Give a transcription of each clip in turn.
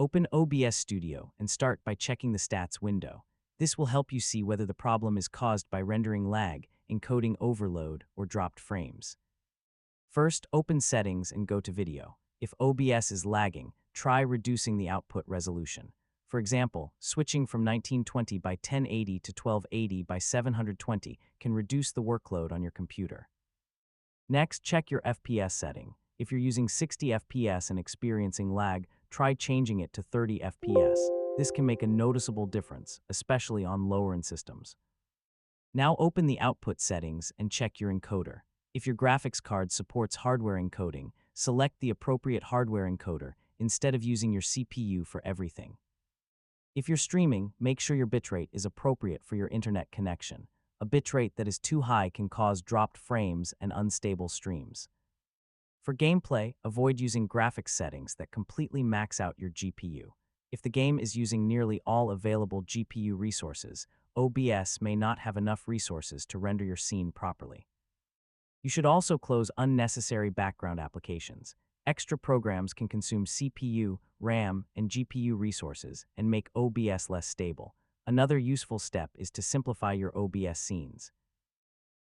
Open OBS Studio and start by checking the stats window. This will help you see whether the problem is caused by rendering lag, encoding overload, or dropped frames. First, open Settings and go to Video. If OBS is lagging, try reducing the output resolution. For example, switching from 1920 by 1080 to 1280 by 720 can reduce the workload on your computer. Next, check your FPS setting. If you're using 60 FPS and experiencing lag, try changing it to 30 FPS. This can make a noticeable difference, especially on lower-end systems. Now open the output settings and check your encoder. If your graphics card supports hardware encoding, select the appropriate hardware encoder instead of using your CPU for everything. If you're streaming, make sure your bitrate is appropriate for your internet connection. A bitrate that is too high can cause dropped frames and unstable streams. For gameplay, avoid using graphics settings that completely max out your GPU. If the game is using nearly all available GPU resources, OBS may not have enough resources to render your scene properly. You should also close unnecessary background applications. Extra programs can consume CPU, RAM, and GPU resources and make OBS less stable. Another useful step is to simplify your OBS scenes.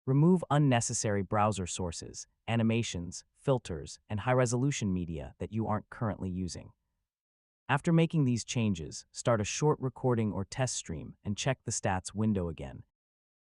Remove unnecessary browser sources, animations, filters, and high-resolution media that you aren't currently using. After making these changes, start a short recording or test stream and check the stats window again.